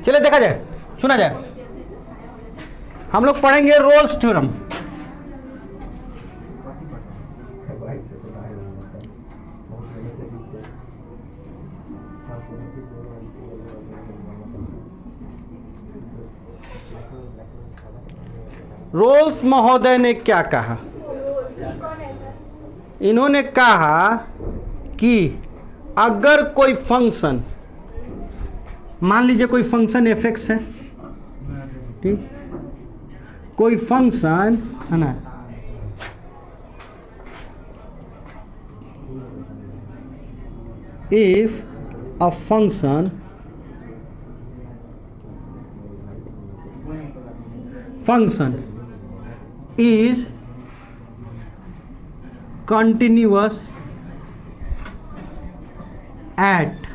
चलिए देखा जाए, सुना जाए। हम लोग पढ़ेंगे रोल्स थ्योरम। रोल्स महोदय ने क्या कहा? इन्होंने कहा कि अगर कोई फंक्शन, मान लीजिए कोई फंक्शन f(x) है, ठीक, कोई फंक्शन है ना, if a function is continuous at,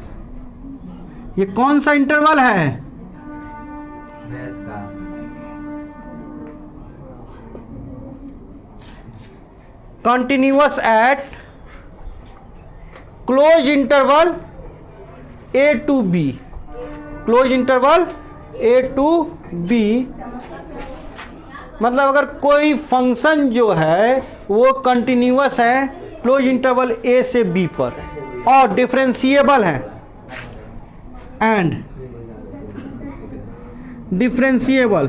ये कौन सा इंटरवल है? Continuous at close interval a to b, close interval a to b। मतलब अगर कोई फंक्शन जो है वो कंटिन्यूअस है क्लोज इंटरवल a से b पर और डिफरेंशिएबल है, and differentiable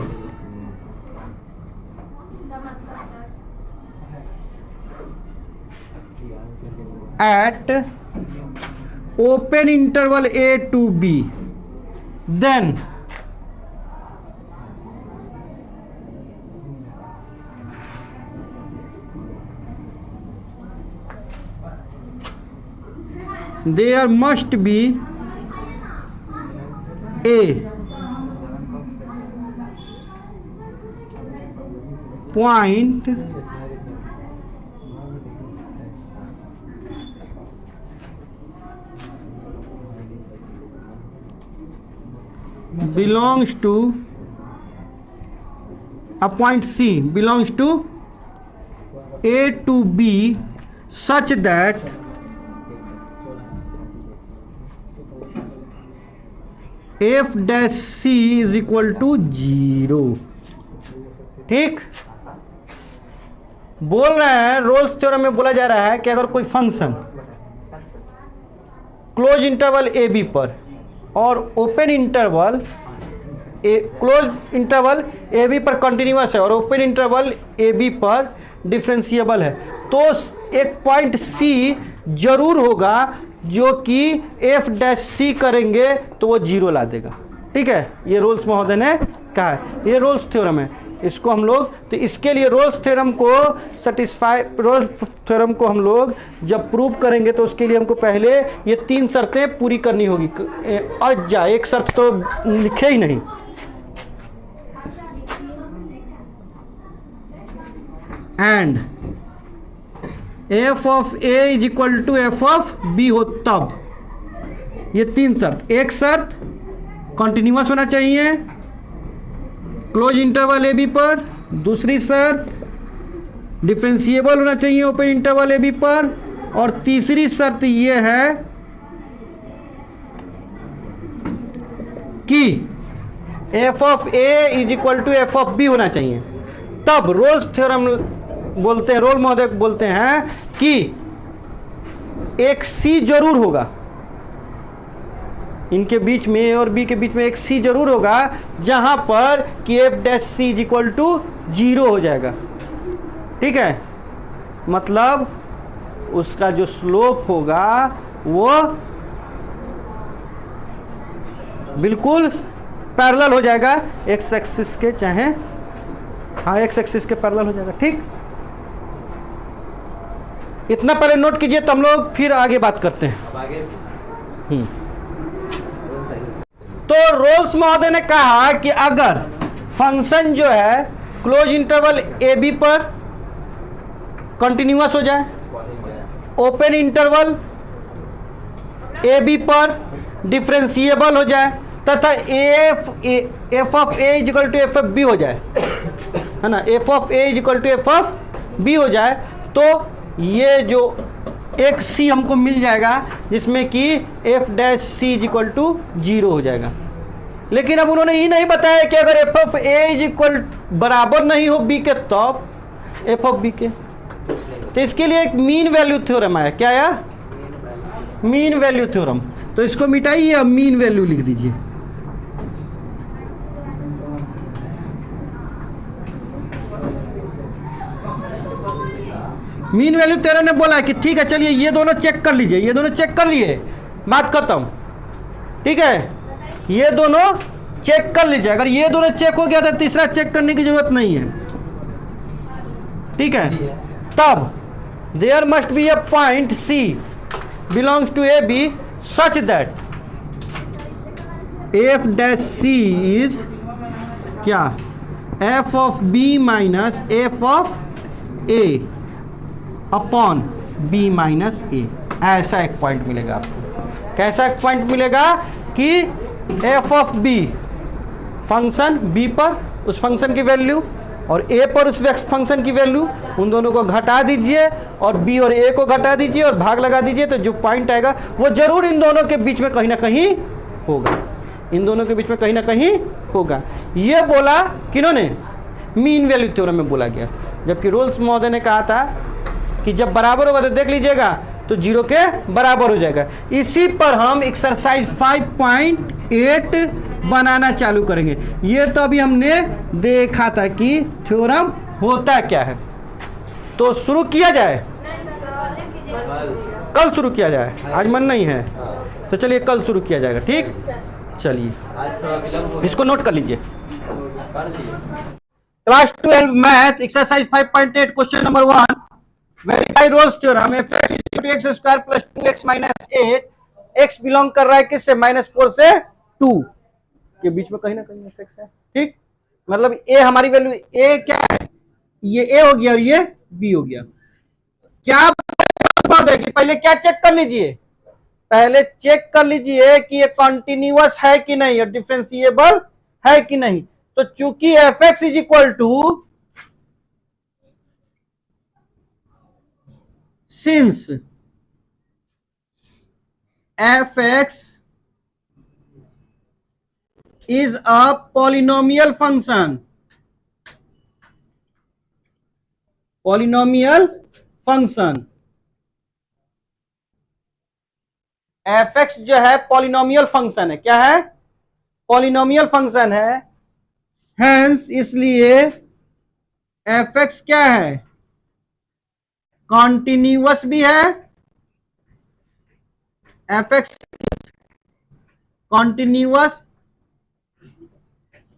at open interval a to b, then there must be a point belongs to a point C belongs to A to B such that f dash c is equal to 0। ठीक, बोल रहे हैं Rolle's theorem में बोला जा रहा है कि अगर कोई function close interval a b पर और open interval close interval a b पर कंटिन्यूअस है और ओपन इंटरवल ए बी पर डिफरेंशिएबल है, तो एक पॉइंट सी जरूर होगा जो कि एफ डैश सी करेंगे तो वो 0 ला देगा। ठीक है, ये रोल्स महोदय ने कहा है, ये रोल्स थ्योरम है। इसको हम लोग, तो इसके लिए रोल्स थ्योरम को रोल्स थ्योरम को हम लोग जब प्रूव करेंगे तो उसके लिए हमको पहले ये 3 शर्तें पूरी करनी होगी। और एक शर्त तो लिखे ही नहीं, and f of a is equal to f of b हो तब, ये 3 शर्त। एक शर्त कंटिन्यूअस होना चाहिए क्लोज इंटरवल ए बी पर, दूसरी शर्त डिफरेंशिएबल होना चाहिए ओपन इंटरवल ए बी पर, और तीसरी शर्त ये है कि f of a is equal to f of b होना चाहिए। तब रोल्स थ्योरम बोलते हैं, रोल महोदय बोलते हैं कि एक सी जरूर होगा, इनके बीच में ए और बी के बीच में एक सी जरूर होगा जहां पर कि f dash C is equal to 0 हो जाएगा। ठीक है, मतलब उसका जो स्लोप होगा वो बिल्कुल पैरेलल हो जाएगा एक्स एक्सिस के, चाहे हाँ एक्स एक्सिस के पैरेलल हो जाएगा। ठीक, इतना पहले नोट कीजिए तो हम लोग फिर आगे बात करते हैं। तो रोल्स महोदय ने कहा कि अगर फंक्शन जो है क्लोज इंटरवल ए बी पर कंटिन्यूअस हो जाए, ओपन इंटरवल ए बी पर डिफरेंशिएबल हो जाए, तथा f of a is equal to f of b हो जाए, है ना, f of a is equal to f of b हो जाए, तो ये जो एक सी हमको मिल जाएगा जिसमें कि f dash C is equal to 0 हो जाएगा। लेकिन अब उन्होंने ये नहीं बताया कि अगर F of a is equal बराबर नहीं हो बी के तब एफ ऑफ बी के, तो इसके लिए एक मीन वैल्यू थ्योरम आया। क्या आया? Mean value theorem. तो इसको मिटाइए, अब मीन वैल्यू लिख दीजिए। मीन वैल्यू थ्योरम ने बोला कि ठीक है चलिए ये दोनों चेक कर लीजिए, ये दोनों चेक कर लिए, बात खत्म। ठीक है, ये दोनों चेक कर लीजिए। अगर ये दोनों चेक हो गया तो तीसरा चेक करने की जरूरत नहीं है। ठीक है, तब there must be a point C belongs to A B such that F dash C is क्या? F of B minus F of A upon B minus A. ऐसा एक पॉइंट मिलेगा आपको। कैसा एक पॉइंट मिलेगा कि f of b function b पर उस फंक्शन की वैल्यू और ए पर उस फंक्शन की वैल्यू, उन दोनों को घटा दीजिए और बी और ए को घटा दीजिए और भाग लगा दीजिए, तो जो पॉइंट आएगा वो जरूर इन दोनों के बीच में कहीं ना कहीं होगा। इन दोनों के बीच में कहीं ना कहीं होगा। ये बोला किन्होंने? मीन वैल्यू थ्योरम में बोला गया। जबकि रोल्स महोदय ने कहा था कि जब बराबर होगा तो देख लीजिएगा तो 0 के बराबर हो जाएगा। इसी पर हम एक्सरसाइज 5.8 बनाना चालू करेंगे। ये तो अभी हमने देखा था कि थ्योरम होता क्या है। तो शुरू किया जाए, कल शुरू किया जाए, आज मन नहीं है तो चलिए कल शुरू किया जाएगा। ठीक, चलिए इसको नोट कर लीजिए। Class 12 math exercise 5.8 question number 1, verify Rolle's theorem. F x equal to x square plus 2x minus 8, x belong कर रहा है किससे? -4 से 2 के बीच में कहीं ना कहीं एफ एक्स है। ठीक, मतलब a हमारी वैल्यू a क्या है? ये a हो गया और ये b हो गया। क्या बात है कि पहले क्या चेक कर लीजिए? पहले चेक कर लीजिए कि ये कॉन्टिन्यूअस है कि नहीं और डिफरेंशिएबल है कि नहीं। तो चूंकि f x is equal to since f(x) is a polynomial function, f(x) जो है पॉलिनोमियल फंक्शन है। क्या है? पॉलिनोमियल फंक्शन है। हेंस इसलिए f(x) क्या है? कॉन्टिन्यूअस भी है। F x continuous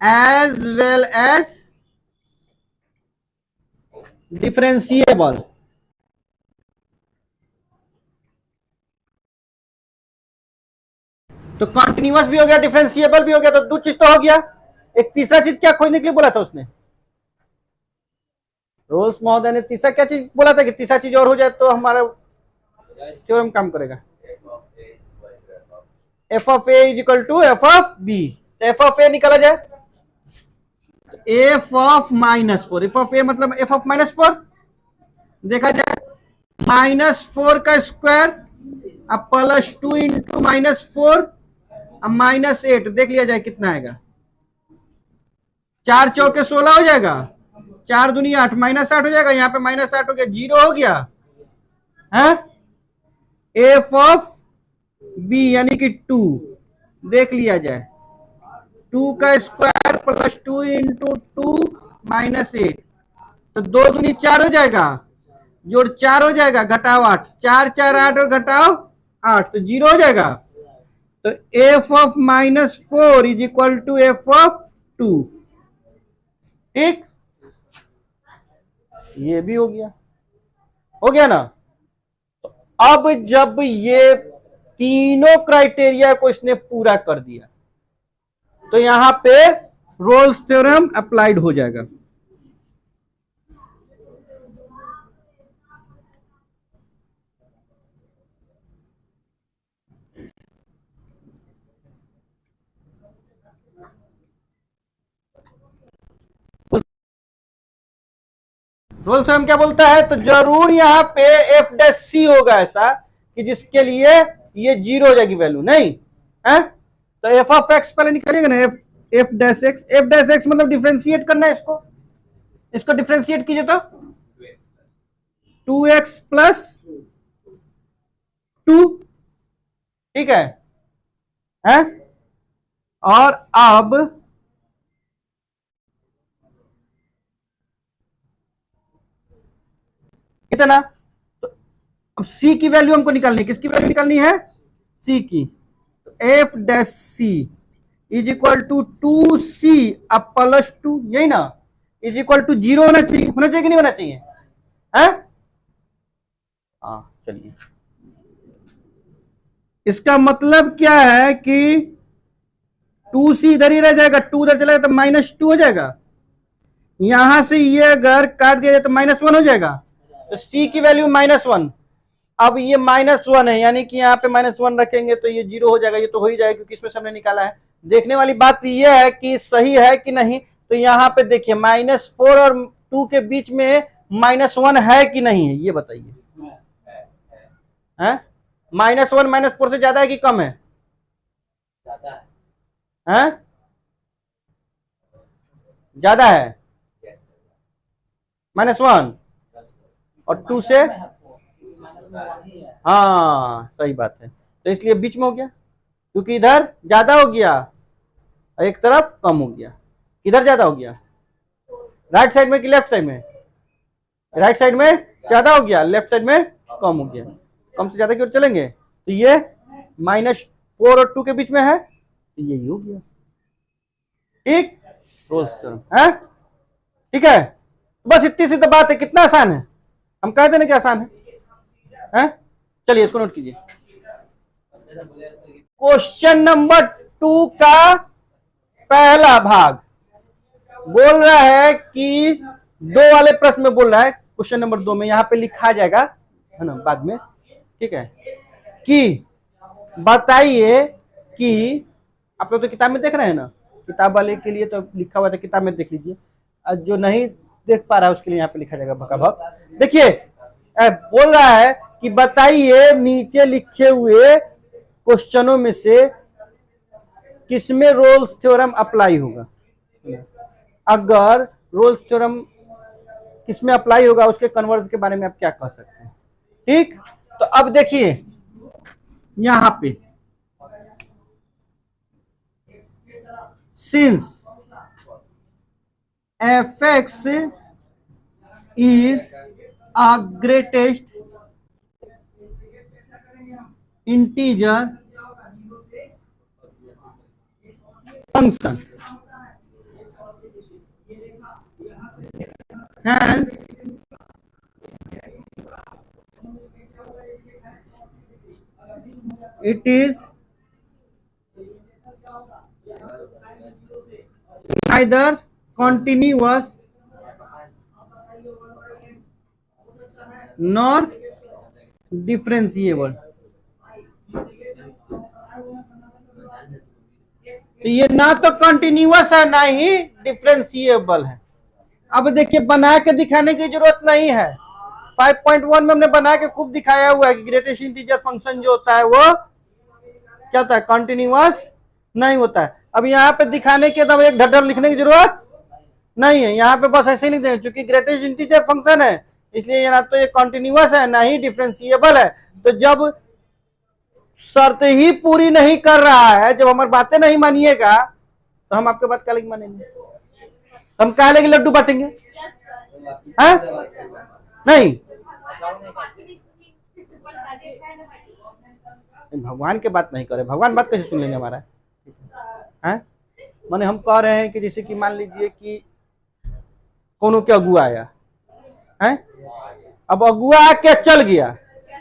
as well as differentiable. तो कॉन्टिन्यूअस भी हो गया, डिफरेंशिएबल भी हो गया, तो दो चीज तो हो गया। एक तीसरा चीज क्या खोजने के लिए बोला था उसने? रोल्स महोदय ने तीसरा क्या चीज बोला था कि तीसरा चीज और हो जाए तो हमारा थ्योरम काम करेगा। F of a is equal to f of b. तो एफ ऑफ ए निकाला जाए, f of -4। F of a मतलब एफ ऑफ -4 देखा जाए, -4 का स्क्वायर अब +2 इंटू -4 अब -8 देख लिया जाए कितना आएगा। 4 चौके 16 हो जाएगा, 4 दूनी 8, -8 हो जाएगा। यहाँ पे -8 हो गया, 0 हो गया है। एफ ऑफ बी यानी कि 2 देख लिया जाए, 2 का स्क्वायर +2 इंटू 2 -8, तो 2 दूनी 4 हो जाएगा, जोड़ 4 हो जाएगा, घटाओ 8, 4 4 8 और घटाओ 8 तो 0 हो जाएगा। तो f of -4 is equal to f of 2। ठीक, ये भी हो गया ना। तो अब जब ये तीनों क्राइटेरिया को इसने पूरा कर दिया तो यहां पे रोल्स थ्योरम अप्लाइड हो जाएगा। रोल्स थ्योरम क्या बोलता है? तो जरूर यहां पे एफ डैश सी होगा ऐसा कि जिसके लिए ये 0 हो जाएगी वैल्यू, नहीं है? तो एफ ऑफ एक्स पहले निकालिएगा ना, एफ डैश एक्स मतलब डिफ्रेंशिएट करना है इसको, इसको डिफ्रेंशिएट कीजिए तो 2x प्लस 2, ठीक है? और अब कितना, तो अब c की वैल्यू हमको निकालनी है, किसकी वैल्यू निकालनी है, c की, f dash C is equal to 2c अब प्लस 2, यही ना, इज इक्वल टू 0 होना चाहिए, कि नहीं होना चाहिए, है? हाँ चलिए, इसका मतलब क्या है कि 2c इधर ही रह जाएगा, 2 इधर चला तो -2 हो जाएगा, यहां से ये अगर काट दिया जाए तो -1 हो जाएगा, तो c की वैल्यू -1, अब ये -1 है, यानी कि यहाँ पे -1 रखेंगे तो ये 0 हो जाएगा, ये तो हो ही जाएगा क्योंकि इसमें हमने निकाला है। देखने वाली बात ये है कि सही है कि नहीं, तो यहाँ पे देखिए -4 और 2 के बीच में -1 है कि नहीं है, ये बताइए, -1 -4 से ज्यादा है कि कम है, ज्यादा है, -1 और 2 से, हाँ सही बात है, तो इसलिए बीच में हो गया, क्योंकि इधर ज्यादा हो गया एक तरफ कम हो गया, किधर ज्यादा हो गया, राइट साइड में कि लेफ्ट साइड में, राइट साइड में ज्यादा हो गया, लेफ्ट साइड में कम हो गया, कम से ज्यादा की ओर चलेंगे, तो ये -4 और 2 के बीच में है, तो यही हो गया, ठीक, रोल्स थ्योरम है, ठीक है, बस इतनी सी तो बात है, कितना आसान है, हम कहते ना कि आसान है? चलिए इसको नोट कीजिए, क्वेश्चन नंबर 2 का पहला भाग बोल रहा है कि 2 वाले प्रश्न में बोल रहा है, क्वेश्चन नंबर 2 में यहां पे लिखा जाएगा, है ना, बाद में, ठीक है, कि बताइए कि आप लोग तो किताब में देख रहे हैं ना, किताब वाले के लिए तो लिखा हुआ था, किताब में देख लीजिए, जो नहीं देख पा रहा है उसके लिए यहाँ पे लिखा जाएगा भकाभक, देखिए बोल रहा है कि बताइए नीचे लिखे हुए क्वेश्चनों में से किसमें रोल्स थ्योरम अप्लाई होगा, अगर रोल्स थ्योरम किसमें अप्लाई होगा उसके कन्वर्स के बारे में आप क्या कह सकते हैं, ठीक, तो अब देखिए यहां पे since fx is a greatest integer function, hence it is neither continuous nor differentiable, तो ये ना तो कंटिन्यूअस है ना ही डिफरेंशिएबल है। अब देखिए बना के दिखाने की जरूरत नहीं है, 5.1 में हमने बना के खूब दिखाया हुआ है कि ग्रेटेस्ट इंटीजर फंक्शन जो होता है वो क्या होता है, कंटिन्यूअस नहीं होता है। अब यहाँ पे दिखाने के तो एक ढड्ढर लिखने की जरूरत नहीं है, यहाँ पे बस ऐसे ही लिख देंगे, क्योंकि ग्रेटेस्ट इंटीजर फंक्शन है इसलिए ना तो ये कंटिन्यूअस है ना ही डिफरेंशिएबल है। तो जब शर्त ही पूरी नहीं कर रहा है, जब हमारी बातें नहीं मानिएगा तो हम आपके बात क्या लगे मानेंगे, हम क्या लगे लड्डू बांटेंगे, हैं? नहीं, भगवान के बात नहीं करे, भगवान बात कैसे सुन लेंगे हमारा, हैं? माने हम कह रहे हैं कि जैसे कि मान लीजिए कि कोनो के अगुआ आया है, अब अगुआ आके चल गया,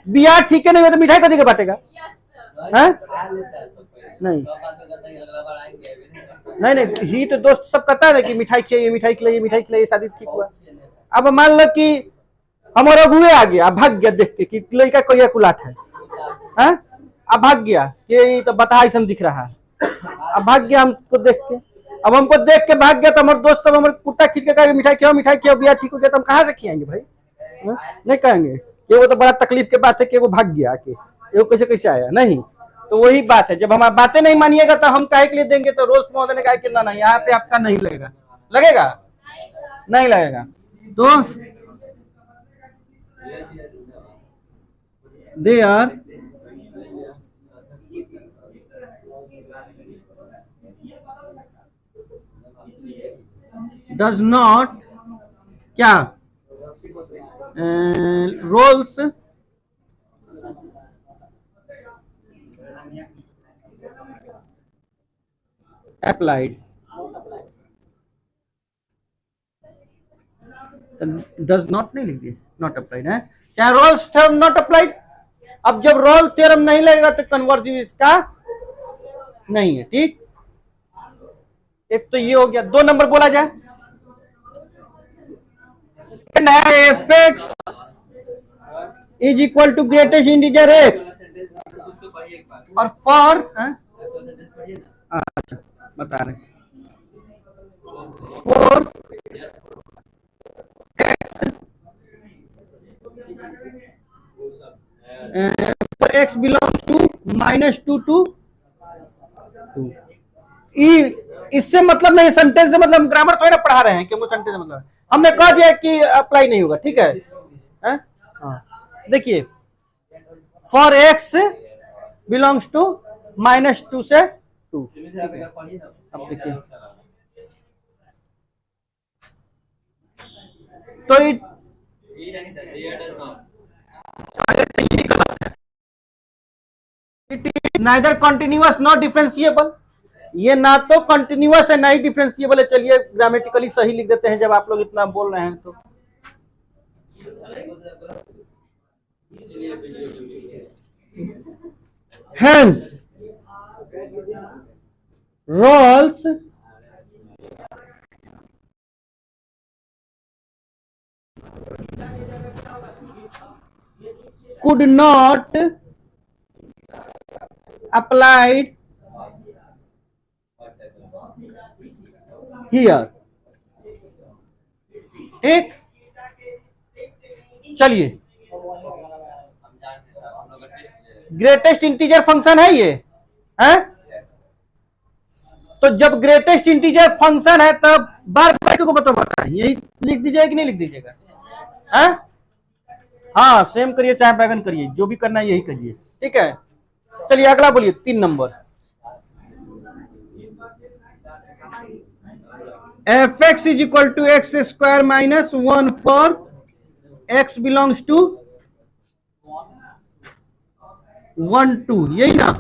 बियाह ठीक है नहीं तो मिठाई कभी के बांटेगा, हैं? नहीं नहीं नहीं, ही तो दोस्त सब कहता है ना कि मिठाई खिलाइए मिठाई खिलाइए मिठाई खिलाइए, शादी ठीक हुआ। अब मान लो कि हमारा अगुए आ गया, भाग गया देख के कि लड़का कोई कुलाट है, हैं? अब भाग गया कि तो बता ऐसा दिख रहा है, अब भाग गया हमको देख के, अब हमको देख के भाग गया तो हमारे दोस्त सब हमारे कुत्ता खींच के कहेंगे मिठाई खिलाओ बियाह ठीक हो गया, तो हम कहाँ से खिलाएंगे भाई, नहीं कहेंगे कि वो तो बड़ा तकलीफ के बात है कि वो भाग गया, कि वो कैसे कैसे आया, नहीं। तो वही बात है, जब हमारी बातें नहीं मानिएगा तो हम काहे के लिए देंगे, तो रोज महोदय ने कहा कि ना यहाँ पे आपका नहीं लगेगा, लगेगा नहीं लगेगा। तो दे आर डज नॉट क्या रोल्स अप्लाइड, डज नॉट नहीं लिखिए, नॉट अप्लाइड है, चाहे रोल्स थ्योरम नॉट अप्लाइड। अब जब रोल थ्योरम नहीं लगेगा तो कन्वर्जिव इसका नहीं है, ठीक। एक तो ये हो गया, 2 नंबर बोला जाए, f x is equal to greatest integer x और फॉर, अच्छा बता रहे, for x belongs to -2 to 2। इससे मतलब नहीं, सेंटेंस से मतलब ग्रामर थोड़ा पढ़ा रहे हैं कि वो सेंटेंस मतलब हमने कह दिया कि अप्लाई नहीं होगा, ठीक है। देखिए फॉर एक्स बिलोंग्स टू -2 से 2, अब देखिए तो it is neither continuous not differentiable, ये ना तो कंटिन्यूअस है ना ही डिफरेंशिएबल है। चलिए ग्रामेटिकली सही लिख देते हैं जब आप लोग इतना बोल रहे हैं तो। Hence roles could not applied here, ठीक। चलिए ग्रेटेस्ट इंटीजर फंक्शन है ये, है? तो जब ग्रेटेस्ट इंटीजर फंक्शन है तब बार बार को बताए, यही लिख दीजिएगा कि नहीं लिख दीजिएगा, है? हाँ सेम करिए चाहे बैगन करिए, जो भी करना है यही करिए, ठीक है। चलिए अगला बोलिए 3 नंबर, f x is equal to x square -1 for x belongs to 1 2, यही ना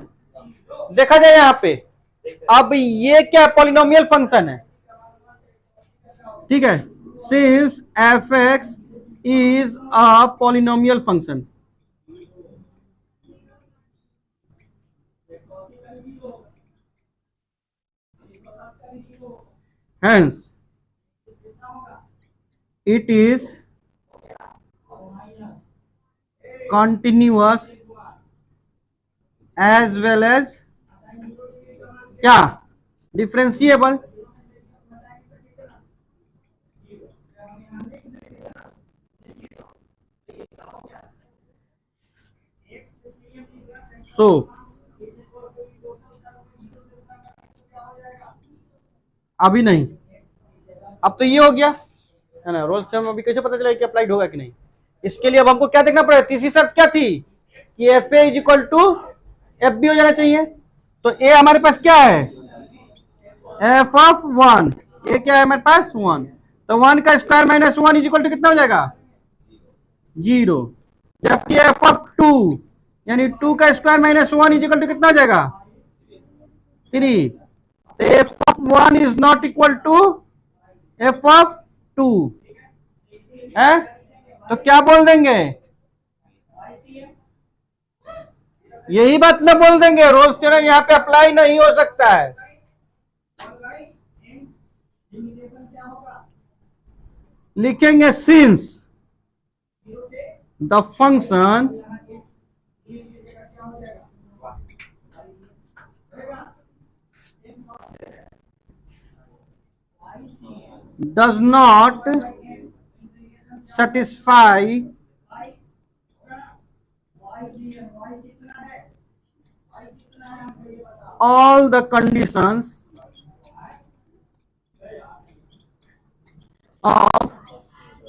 देखा जाए यहाँ पे। अब ये क्या पॉलिनोमियल फंक्शन है, ठीक है, since F x is a polynomial function, hence it is continuous as well as क्या डिफरेंशिएबल। सो अभी नहीं, अब तो ये हो गया है ना, रोल्स थ्योरम अभी कैसे पता चला कि अप्लाइड होगा कि नहीं। इसके लिए अब हमको क्या देखना पड़ेगा, तीसरी शर्त क्या थी कि f a is equal to f b हो जाना चाहिए। तो ए हमारे पास क्या है, एफ ऑफ 1, ये क्या है हमारे पास 1, तो 1 का स्क्वायर -1 इज इक्वल टू कितना हो जाएगा 0, जबकि एफ ऑफ 2 यानी 2 का स्क्वायर -1 इज इक्वल टू कितना हो जाएगा 3, तो f of 1 is not equal to f of 2 है, तो क्या बोल देंगे, यही बात ना बोल देंगे, रोल्स थ्योरम यहाँ पे अप्लाई नहीं हो सकता है। लिखेंगे since the function does not satisfy all the conditions of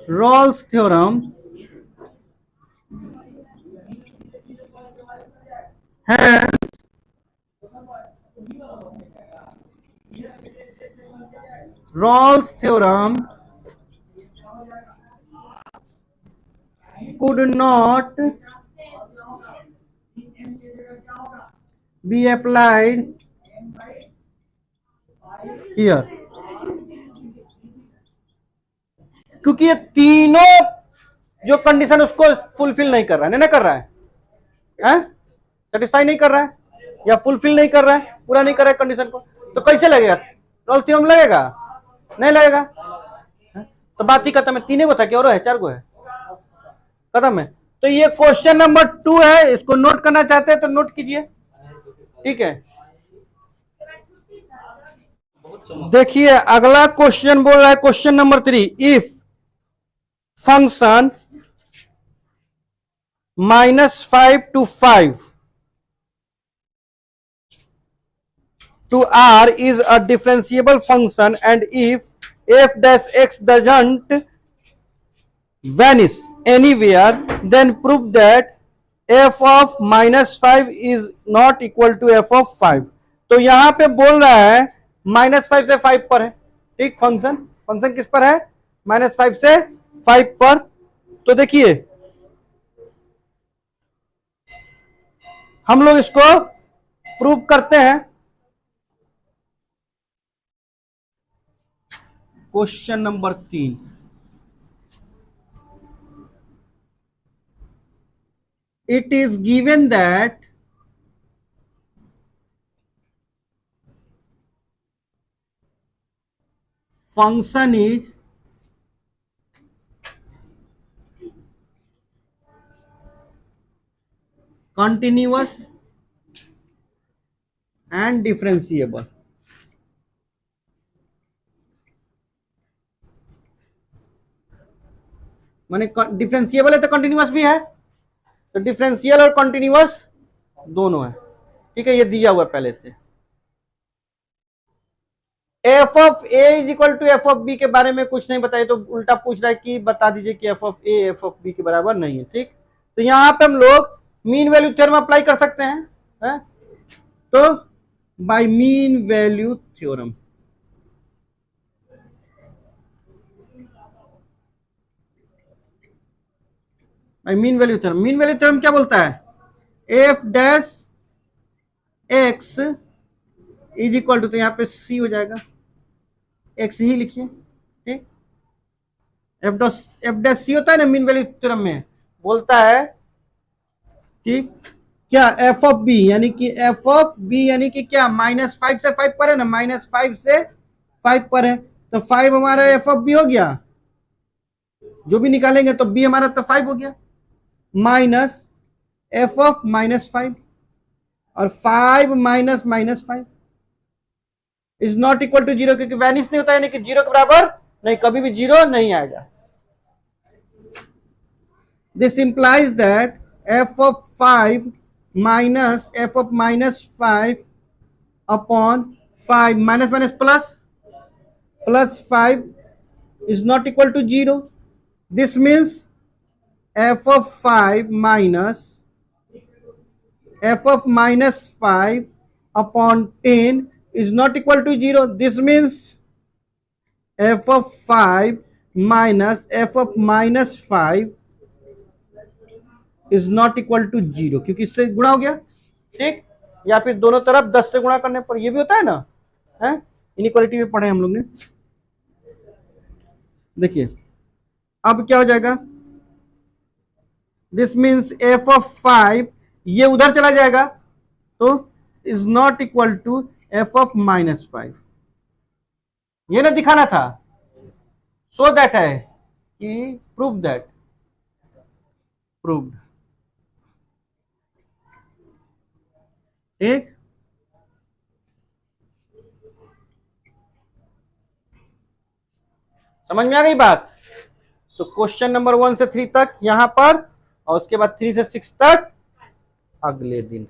Rolle's theorem hence Rolle's theorem could not be applied here, क्योंकि ये तीनों जो कंडीशन उसको फुलफिल नहीं कर रहा है, नहीं कर रहा है, सेटिस्फाई नहीं कर रहा है या फुलफिल नहीं कर रहा है, पूरा नहीं कर रहा है कंडीशन को, तो कैसे लगेगा? रोल थ्योरम लगेगा? नहीं लगेगा। तो बात ही खत्म है। तीन को था कि और है? 4 को है, खत्म है। तो ये क्वेश्चन नंबर 2 है, इसको नोट करना चाहते हैं तो नोट कीजिए, ठीक है। देखिए अगला क्वेश्चन बोल रहा है, question number 3, if function -5 to 5 to r is a differentiable function and if f dash x doesn't vanish anywhere then prove that f of -5 is not equal to f of 5। तो यहां पे बोल रहा है -5 से 5 पर है, ठीक। फंक्शन किस पर है? -5 से 5 पर। तो देखिए हम लोग इसको प्रूव करते हैं। Question number 3, it is given that function is continuous and differentiable। माने डिफरेंशिएबल है तो कंटिन्यूअस भी है, तो डिफरेंशियल और कंटिन्यूअस दोनों है, ठीक है। ये दिया हुआ पहले से। F of a is equal to f of b के बारे में कुछ नहीं बताइए, तो उल्टा पूछ रहा है कि बता दीजिए कि f of a f of b के बराबर नहीं है, ठीक। तो यहां पे हम लोग मीन वैल्यू थ्योरम अप्लाई कर सकते हैं, है? तो by mean value theorem, mean value theorem क्या बोलता है? F dash x is equal to, तो यहां पे सी हो जाएगा, एक्स ही लिखिए, ठीक। एफ डैश सी होता है ना मीन वैल्यू थ्योरम में, बोलता है ठीक क्या? एफ ऑफ बी यानी कि क्या? -5 से 5 पर है ना, -5 से 5 पर है, तो 5 हमारा एफ ऑफ बी हो गया, जो भी निकालेंगे तो बी हमारा तो 5 हो गया, माइनस एफ ऑफ -5 और 5 minus -5 is not equal to 0, क्योंकि वैनिश नहीं होता, यानी कि 0 के बराबर नहीं, कभी भी 0 नहीं आएगा। This implies that f of 5 minus f of -5 upon 5 minus plus 5 is not equal to 0. This means f of 5 minus f of -5 upon 10 is not equal to 0. This means f of 5 minus f of -5 is not equal to 0, क्योंकि इससे गुणा हो गया, ठीक। या फिर दोनों तरफ 10 से गुणा करने पर, ये भी होता है ना, है? इनइक्वालिटी में पढ़े हम लोग ने। देखिए अब क्या हो जाएगा, दिस मीन्स एफ ऑफ 5 ये उधर चला जाएगा, तो is not equal to f of -5। ये ना दिखाना था, सो दैट है कि प्रूव दैट, प्रूव्ड, ठीक। समझ में आ गई बात? तो क्वेश्चन नंबर 1 से 3 तक यहां पर, और उसके बाद 3 से 6 तक अगले दिन।